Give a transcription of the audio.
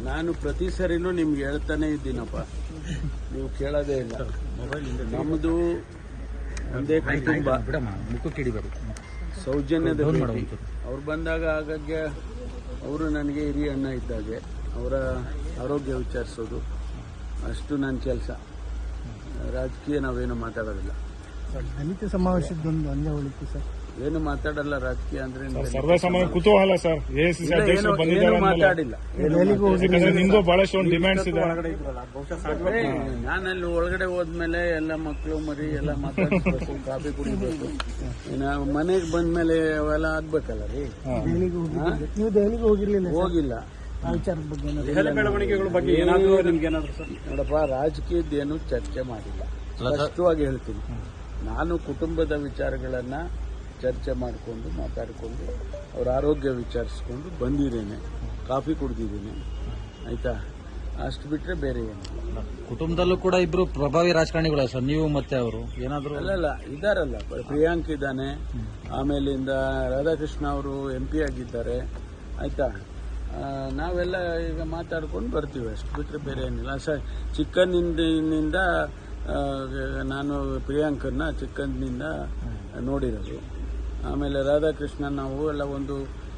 ನಾನು ಪ್ರತಿ ಸರಿನೂ ನಿಮ್ಗೆ ಹೇಳ್ತಾನೆ ಇದ್ದೀನಪ್ಪ, ನೀವು ಕೇಳೋದೇ ಇಲ್ಲ. ನಮ್ಮದು ಒಂದೇ ಕುಟುಂಬ, ಸೌಜನ್ಯದ ಭೇಟಿ. ಅವ್ರು ಬಂದಾಗ ಆಗಾಗ್ಗೆ ಅವರು ನನಗೆ ಹಿರಿಯ ಅಣ್ಣ ಇದ್ದಾಗೆ ಅವರ ಆರೋಗ್ಯ ವಿಚಾರಿಸೋದು ಅಷ್ಟು ನನ್ನ ಕೆಲಸ. ರಾಜಕೀಯ ನಾವೇನು ಮಾತಾಡೋದಿಲ್ಲ. ದಲಿತ ಸಮಾವೇಶದೊಂದು ಅಂಗ ಉಳಿತು ಸರ್, ಏನು ಮಾತಾಡಲ್ಲ. ರಾಜಕೀಯ ಅಂದ್ರೆ ಸರ್ವೇ ಸಾಮಾನ್ಯ ಕುತೂಹಲ ಸರ್. ಏನು ಮಾತಾಡಿಲ್ಲ. ನಿಮ್ದು ಬಹಳಷ್ಟು ಡಿಮ್ಯಾಂಡ್ಸ್ ಇದೆ. ನಾನಲ್ಲಿ ಒಳಗಡೆ ಹೋದ್ಮೇಲೆ ಎಲ್ಲ ಮಕ್ಕಳು ಮರಿ ಎಲ್ಲ ಮಾತಾಡ್ಬೇಕು, ಕಾಫಿ ಕುಡಿಬೇಕು. ಮನೆಗೆ ಬಂದ್ಮೇಲೆ ಅವೆಲ್ಲ ಆಗ್ಬೇಕಲ್ಲ ರೀ. ನೀವು ದೆಹಲಿಗೆ ಹೋಗಿರ್ಲಿಲ್ಲ? ಹೋಗಿಲ್ಲ. ಆ ವಿಚಾರದ ಬಗ್ಗೆ ಬೆಳವಣಿಗೆಗಳ ಬಗ್ಗೆ ನೋಡಪ್ಪ, ರಾಜಕೀಯದ್ದೇನು ಚರ್ಚೆ ಮಾಡಿಲ್ಲ. ಸ್ಪಷ್ಟವಾಗಿ ಹೇಳ್ತೀನಿ, ನಾನು ಕುಟುಂಬದ ವಿಚಾರಗಳನ್ನ ಚರ್ಚೆ ಮಾಡಿಕೊಂಡು ಮಾತಾಡಿಕೊಂಡು ಅವ್ರ ಆರೋಗ್ಯ ವಿಚಾರಿಸ್ಕೊಂಡು ಬಂದಿದ್ದೇನೆ, ಕಾಫಿ ಕುಡಿದಿದ್ದೀನಿ. ಆಯ್ತಾ, ಅಷ್ಟು ಬಿಟ್ರೆ ಬೇರೆ ಏನಿಲ್ಲ. ಕುಟುಂಬದಲ್ಲೂ ಕೂಡ ಇಬ್ರು ಪ್ರಭಾವಿ ರಾಜಕಾರಣಿಗಳ ಸರ್, ನೀವು ಮತ್ತೆ ಅವರು ಏನಾದ್ರು? ಅಲ್ಲಲ್ಲ, ಇದಾರಲ್ಲ, ಪ್ರಿಯಾಂಕ್ ಇದ್ದಾನೆ, ಆಮೇಲಿಂದ ರಾಧಾಕೃಷ್ಣ ಅವರು MP ಆಗಿದ್ದಾರೆ. ಆಯ್ತಾ, ನಾವೆಲ್ಲ ಈಗ ಮಾತಾಡ್ಕೊಂಡು ಬರ್ತೀವಿ, ಅಷ್ಟು ಬಿಟ್ರೆ ಬೇರೆ ಏನಿಲ್ಲ. ಚಿಕ್ಕಂದಿನಿಂದ ನಾನು ಪ್ರಿಯಾಂಕನ್ನ ಚಿಕ್ಕಂದಿನಿಂದ ನೋಡಿರೋದು. ಆಮೇಲೆ ರಾಧಾಕೃಷ್ಣ ನಾವು ಎಲ್ಲ ಒಂದು